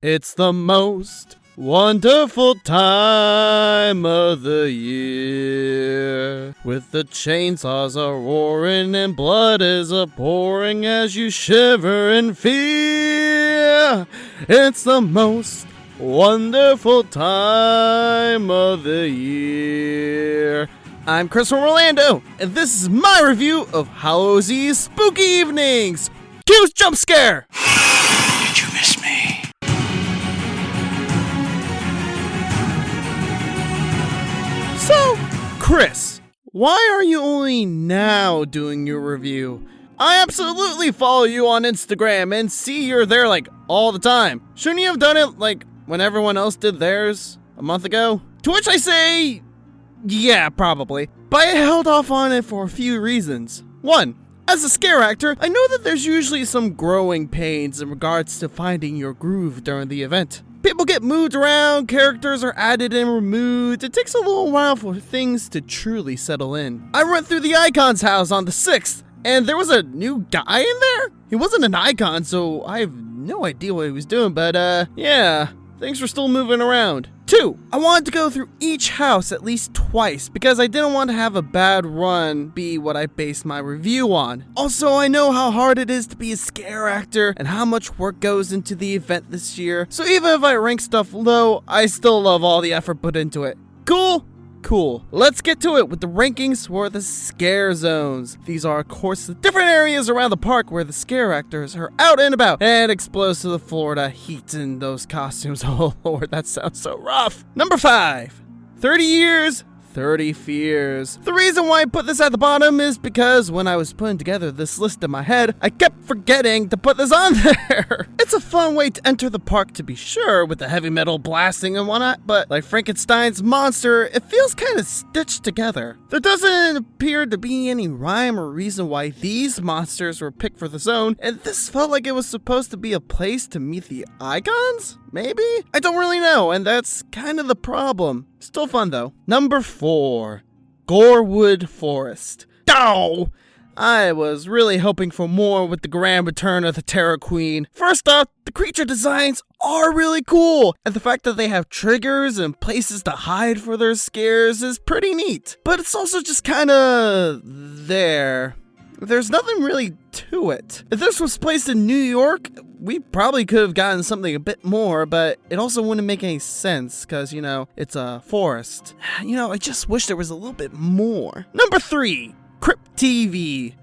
It's the most wonderful time of the year, with the chainsaws are roaring and blood is a-pouring as you shiver in fear. It's the most wonderful time of the year. I'm Chris from Orlando, and this is my review of Halloween's Spooky Evenings. Cue jump scare! Did you miss me? So, Chris, why are you only now doing your review? I absolutely follow you on Instagram and see you're there like all the time. Shouldn't you have done it like when everyone else did theirs a month ago? To which I say, yeah, probably. But I held off on it for a few reasons. One, as a scare actor, I know that there's usually some growing pains in regards to finding your groove during the event. People get moved around, characters are added and removed. It takes a little while for things to truly settle in. I went through the Icon's house on the 6th, and there was a new guy in there? He wasn't an icon, so I have no idea what he was doing, but yeah, things were still moving around. 2, I wanted to go through each house at least twice because I didn't want to have a bad run be what I based my review on. Also, I know how hard it is to be a scare actor and how much work goes into the event this year, so even if I rank stuff low, I still love all the effort put into it. Cool? Cool. Let's get to it with the rankings for the scare zones. These are, of course, the different areas around the park where the scare actors are out and about and exposed to the Florida heat in those costumes. Oh lord, that sounds so rough. Number 5, 30 years, 30 fears. The reason why I put this at the bottom is because when I was putting together this list in my head, I kept forgetting to put this on there. It's a fun way to enter the park, to be sure, with the heavy metal blasting and whatnot, but like Frankenstein's monster, it feels kind of stitched together. There doesn't appear to be any rhyme or reason why these monsters were picked for the zone, and this felt like it was supposed to be a place to meet the icons? Maybe? I don't really know, and that's kind of the problem. Still fun though. Number 4, Gorewood Forest. Ow! I was really hoping for more with the grand return of the Terror Queen. First off, the creature designs are really cool, and the fact that they have triggers and places to hide for their scares is pretty neat. But it's also just kinda there. There's nothing really to it. If this was placed in New York, we probably could have gotten something a bit more, but it also wouldn't make any sense because, you know, it's a forest. You know, I just wish there was a little bit more. Number 3, Crypt TV.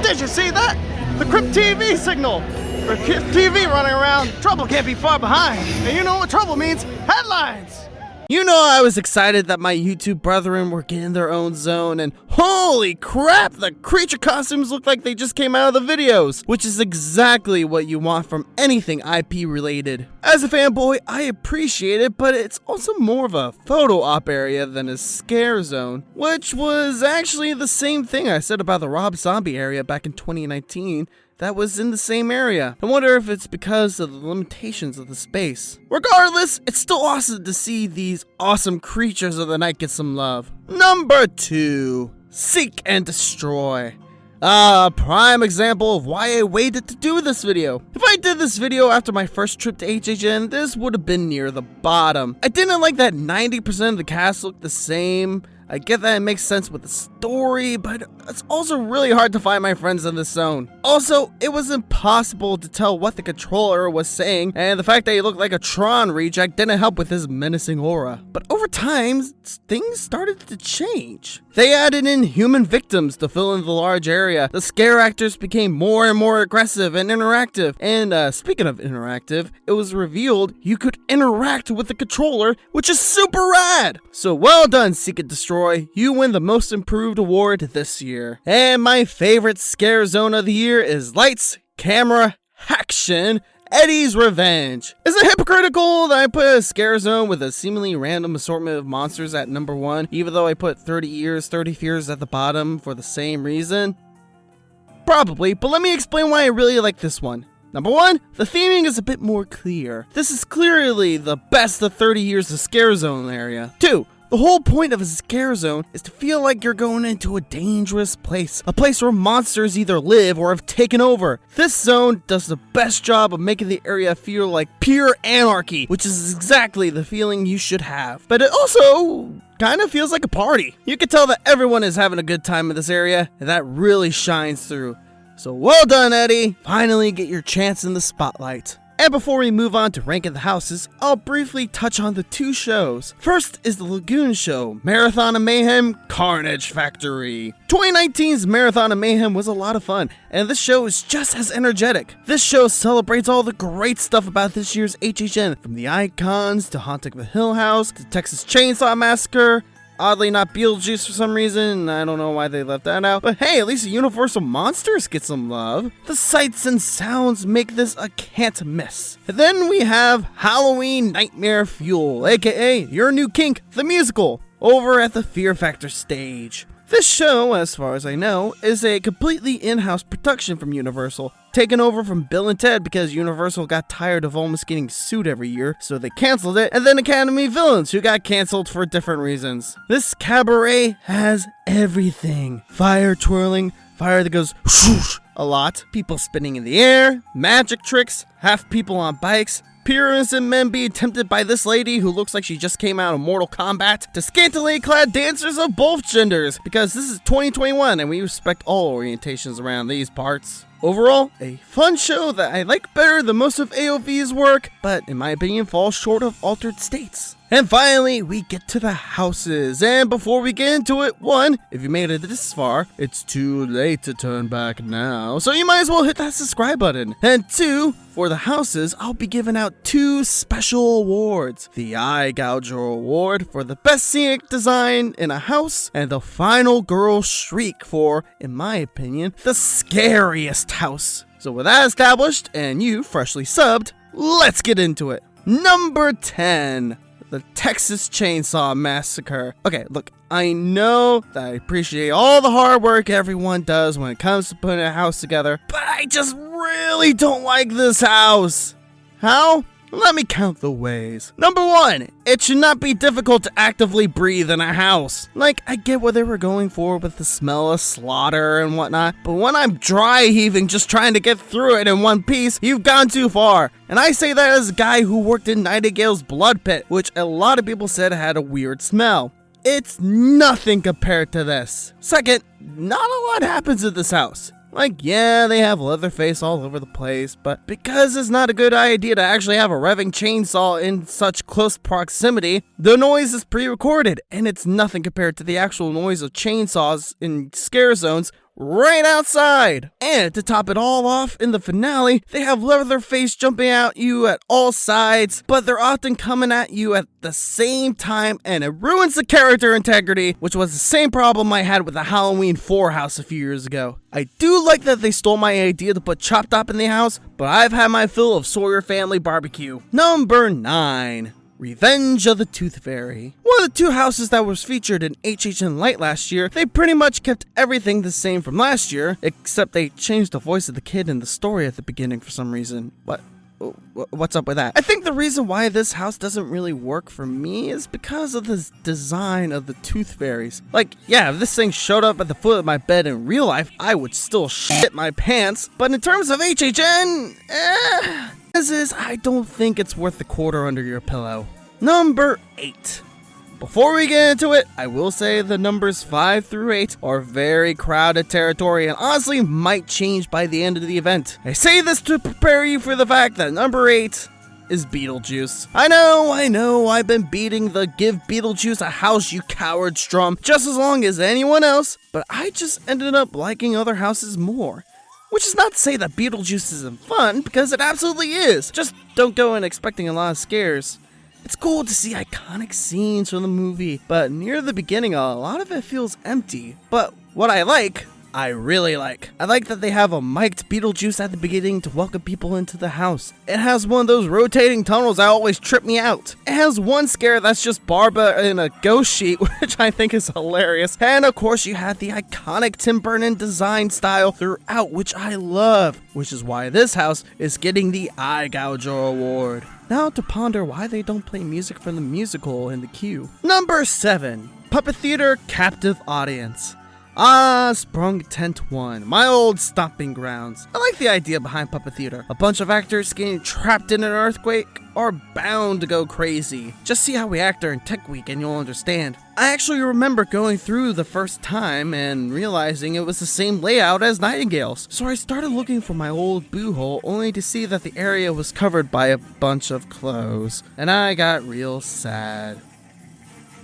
Did you see that? The Crypt TV signal. For Crypt TV running around, trouble can't be far behind. And you know what trouble means? Headlines! You know, I was excited that my YouTube brethren were getting their own zone, and holy crap, the creature costumes look like they just came out of the videos, which is exactly what you want from anything IP related. As a fanboy, I appreciate it, but it's also more of a photo op area than a scare zone, which was actually the same thing I said about the Rob Zombie area back in 2019. That was in the same area. I wonder if it's because of the limitations of the space. Regardless, it's still awesome to see these awesome creatures of the night get some love. Number 2, Seek and Destroy. A prime example of why I waited to do this video. If I did this video after my first trip to HHN, this would have been near the bottom. I didn't like that 90% of the cast looked the same. I get that it makes sense with the story, but it's also really hard to find my friends in this zone. Also, it was impossible to tell what the controller was saying, and the fact that he looked like a Tron reject didn't help with his menacing aura. But over time, things started to change. They added in human victims to fill in the large area. The scare actors became more and more aggressive and interactive. And speaking of interactive, it was revealed you could interact with the controller, which is super rad. So well done, Seek and Destroy. You win the Most Improved award this year. And my favorite scare zone of the year is Lights, Camera, Action, Eddie's Revenge. Is it hypocritical that I put a scare zone with a seemingly random assortment of monsters at number 1, even though I put 30 years, 30 fears at the bottom for the same reason? Probably, but let me explain why I really like this one. Number 1, the theming is a bit more clear. This is clearly the best of 30 years of scare zone area. 2, The whole point of a scare zone is to feel like you're going into a dangerous place, a place where monsters either live or have taken over. This zone does the best job of making the area feel like pure anarchy, which is exactly the feeling you should have. But it also kind of feels like a party. You can tell that everyone is having a good time in this area, and that really shines through. So well done, Eddie. Finally get your chance in the spotlight. And before we move on to ranking the houses, I'll briefly touch on the two shows. First is the Lagoon Show, Marathon of Mayhem, Carnage Factory. 2019's Marathon of Mayhem was a lot of fun, and this show is just as energetic. This show celebrates all the great stuff about this year's HHN, from the icons to Haunting of the Hill House to Texas Chainsaw Massacre. Oddly not Beetlejuice for some reason, I don't know why they left that out, but hey, at least Universal Monsters get some love. The sights and sounds make this a can't miss. And then we have Halloween Nightmare Fuel, aka Your New Kink, the musical, over at the Fear Factor stage. This show, as far as I know, is a completely in-house production from Universal, taken over from Bill and Ted because Universal got tired of almost getting sued every year, so they canceled it, and then Academy Villains, who got canceled for different reasons. This cabaret has everything. Fire twirling, fire that goes whoosh a lot, people spinning in the air, magic tricks, half people on bikes, appearance and men being tempted by this lady who looks like she just came out of Mortal Kombat, to scantily clad dancers of both genders, because this is 2021 and we respect all orientations around these parts. Overall, a fun show that I like better than most of AOV's work, but in my opinion falls short of Altered States. And finally, we get to the houses. And before we get into it, one, if you made it this far, it's too late to turn back now, so you might as well hit that subscribe button. And two, for the houses, I'll be giving out two special awards. The Eye Gouger Award for the best scenic design in a house, and the Final Girl Shriek for, in my opinion, the scariest house. So with that established, and you freshly subbed, let's get into it. Number 10. The Texas Chainsaw Massacre. Okay, look, I know that I appreciate all the hard work everyone does when it comes to putting a house together, but I just really don't like this house. How? Let me count the ways. Number 1, it should not be difficult to actively breathe in a house. Like, I get what they were going for with the smell of slaughter and whatnot, but when I'm dry heaving just trying to get through it in one piece, you've gone too far. And I say that as a guy who worked in Nightingale's blood pit, which a lot of people said had a weird smell. It's nothing compared to this. Second, not a lot happens in this house. Like, yeah, they have Leatherface all over the place, but because it's not a good idea to actually have a revving chainsaw in such close proximity, the noise is pre-recorded, and it's nothing compared to the actual noise of chainsaws in scare zones right outside. And to top it all off, in the finale, they have Leatherface jumping at you at all sides, but they're often coming at you at the same time, and it ruins the character integrity, which was the same problem I had with the Halloween 4 house a few years ago. I do like that they stole my idea to put Chop Top in the house, but I've had my fill of Sawyer Family Barbecue. Number 9. Revenge of the Tooth Fairy. One of the two houses that was featured in HHN Light last year, they pretty much kept everything the same from last year, except they changed the voice of the kid in the story at the beginning for some reason. What's up with that? I think the reason why this house doesn't really work for me is because of the design of the Tooth Fairies. Like, yeah, if this thing showed up at the foot of my bed in real life, I would still shit my pants, but in terms of HHN, as is, I don't think it's worth the quarter under your pillow. Number 8. Before we get into it, I will say the numbers 5 through 8 are very crowded territory and honestly might change by the end of the event. I say this to prepare you for the fact that number 8 is Beetlejuice. I know, I've been beating the give Beetlejuice a house you cowards drum just as long as anyone else, but I just ended up liking other houses more. Which is not to say that Beetlejuice isn't fun, because it absolutely is. Just don't go in expecting a lot of scares. It's cool to see iconic scenes from the movie, but near the beginning, a lot of it feels empty. But what I like I really like. I like that they have a mic'd Beetlejuice at the beginning to welcome people into the house. It has one of those rotating tunnels that always trip me out. It has one scare that's just Barbara in a ghost sheet, which I think is hilarious. And of course you had the iconic Tim Burton design style throughout, which I love, which is why this house is getting the Eye Gouger Award. Now to ponder why they don't play music from the musical in the queue. Number 7. Puppet Theater Captive Audience. Sprung Tent 1, my old stomping grounds. I like the idea behind puppet theater. A bunch of actors getting trapped in an earthquake are bound to go crazy. Just see how we act during Tech Week and you'll understand. I actually remember going through the first time and realizing it was the same layout as Nightingale's. So I started looking for my old boo hole only to see that the area was covered by a bunch of clothes. And I got real sad.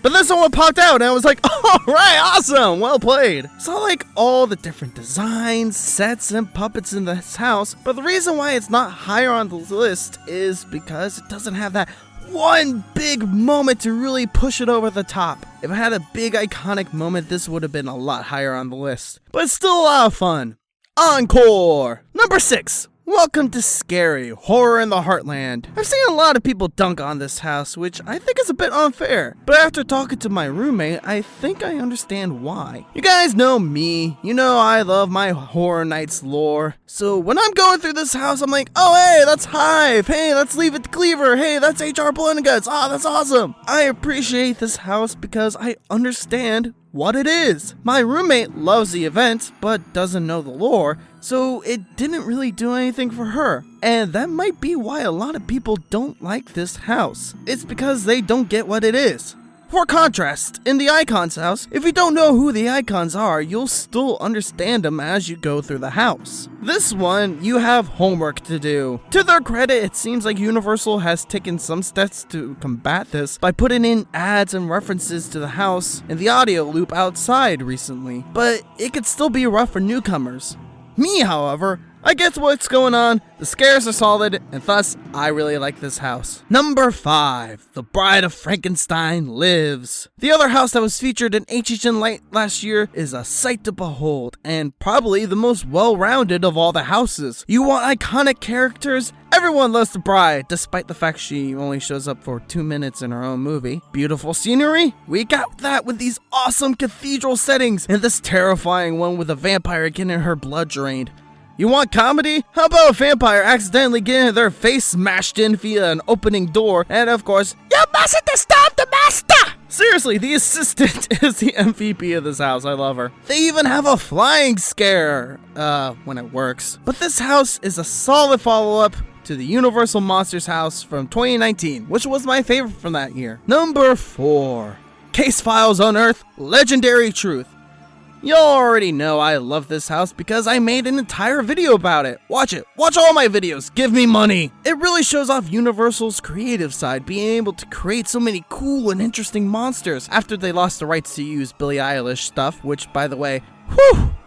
But then someone popped out and I was like, alright, awesome, well played. So I like all the different designs, sets, and puppets in this house, but the reason why it's not higher on the list is because it doesn't have that one big moment to really push it over the top. If it had a big iconic moment, this would have been a lot higher on the list. But it's still a lot of fun. Encore! Number 6. Welcome to Scary, Horror in the Heartland. I've seen a lot of people dunk on this house, which I think is a bit unfair. But after talking to my roommate, I think I understand why. You guys know me. You know I love my Horror Nights lore. So when I'm going through this house, I'm like, oh hey, that's Hive. Hey, that's Leave It to Cleaver. Hey, that's HR Blood and Guts. Oh, that's awesome. I appreciate this house because I understand what it is. My roommate loves the event, but doesn't know the lore, so it didn't really do anything for her. And that might be why a lot of people don't like this house. It's because they don't get what it is. For contrast, in the Icons house, if you don't know who the icons are, you'll still understand them as you go through the house. This one, you have homework to do. To their credit, it seems like Universal has taken some steps to combat this by putting in ads and references to the house in the audio loop outside recently, but it could still be rough for newcomers. Me, however, I get what's going on, the scares are solid, and thus, I really like this house. Number 5. The Bride of Frankenstein Lives. The other house that was featured in HHN Light last year is a sight to behold, and probably the most well-rounded of all the houses. You want iconic characters? Everyone loves the bride, despite the fact she only shows up for 2 minutes in her own movie. Beautiful scenery? We got that with these awesome cathedral settings, and this terrifying one with a vampire getting her blood drained. You want comedy? How about a vampire accidentally getting their face smashed in via an opening door, and of course, you mustn't disturb the master! Seriously, the assistant is the MVP of this house. I love her. They even have a flying scare, when it works. But this house is a solid follow-up to the Universal Monsters house from 2019, which was my favorite from that year. Number 4. Case Files Unearthed Legendary Truth. Y'all already know I love this house because I made an entire video about it. Watch it. Watch all my videos. Give me money. It really shows off Universal's creative side, being able to create so many cool and interesting monsters after they lost the rights to use Billie Eilish stuff, which, by the way,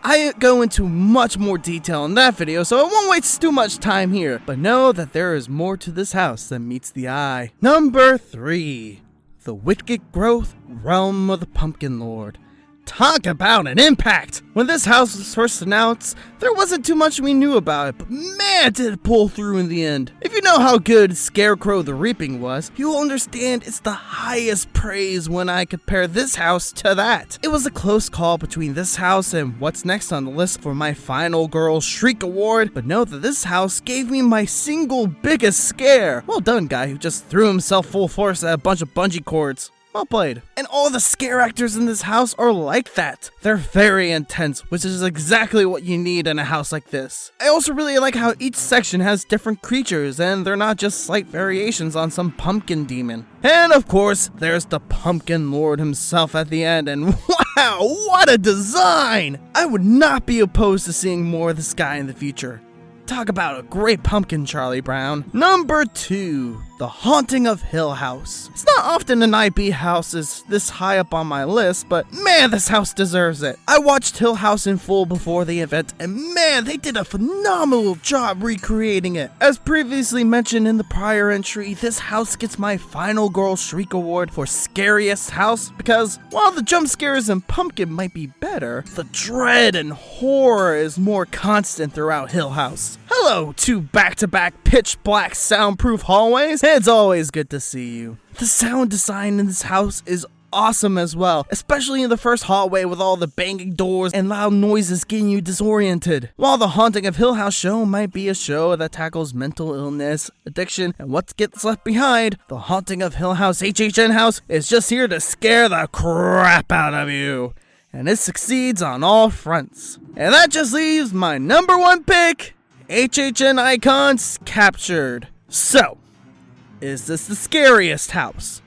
I go into much more detail in that video, so I won't waste too much time here. But know that there is more to this house than meets the eye. Number 3. The Wicked Growth Realm of the Pumpkin Lord. Talk about an impact! When this house was first announced, there wasn't too much we knew about it, but man did it pull through in the end. If you know how good Scarecrow the Reaping was, you'll understand it's the highest praise when I compare this house to that. It was a close call between this house and what's next on the list for my Final Girl Shriek Award, but know that this house gave me my single biggest scare. Well done, guy who just threw himself full force at a bunch of bungee cords. Well played. And all the scare actors in this house are like that. They're very intense, which is exactly what you need in a house like this. I also really like how each section has different creatures, and they're not just slight variations on some pumpkin demon. And of course, there's the Pumpkin Lord himself at the end, and wow, what a design! I would not be opposed to seeing more of this guy in the future. Talk about a great pumpkin, Charlie Brown. Number 2. The Haunting of Hill House. It's not often an IB house is this high up on my list, but man, this house deserves it. I watched Hill House in full before the event, and man, they did a phenomenal job recreating it. As previously mentioned in the prior entry, this house gets my Final Girl Shriek Award for Scariest House because while the jump scares in Pumpkin might be better, the dread and horror is more constant throughout Hill House. Hello, two back-to-back pitch black soundproof hallways. It's always good to see you. The sound design in this house is awesome as well, especially in the first hallway with all the banging doors and loud noises getting you disoriented. While The Haunting of Hill House show might be a show that tackles mental illness, addiction, and what gets left behind, The Haunting of Hill House HHN House is just here to scare the crap out of you. And it succeeds on all fronts. And that just leaves my number one pick, HHN Icons Captured. So, is this the scariest house?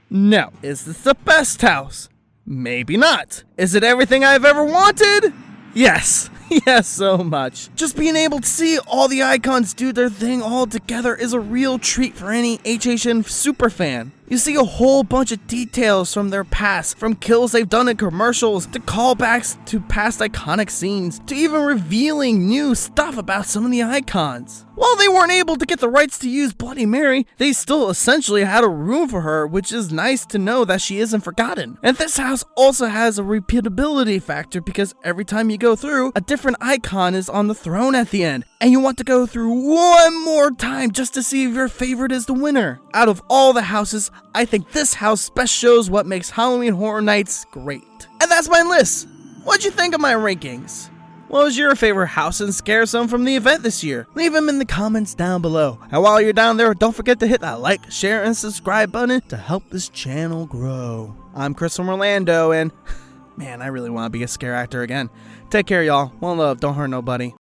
No. Is this the best house? Maybe not. Is it everything I've ever wanted? Yes. Yes, so much. Just being able to see all the icons do their thing all together is a real treat for any HHN superfan. You see a whole bunch of details from their past, from kills they've done in commercials, to callbacks to past iconic scenes, to even revealing new stuff about some of the icons. While they weren't able to get the rights to use Bloody Mary, they still essentially had a room for her, which is nice to know that she isn't forgotten. And this house also has a repeatability factor because every time you go through, a different icon is on the throne at the end, and you want to go through one more time just to see if your favorite is the winner. Out of all the houses, I think this house best shows what makes Halloween Horror Nights great. And that's my list. What'd you think of my rankings? What was your favorite house and scare zone from the event this year? Leave them in the comments down below. And while you're down there, don't forget to hit that like, share, and subscribe button to help this channel grow. I'm Chris from Orlando, and man, I really want to be a scare actor again. Take care, y'all. One love. Don't hurt nobody.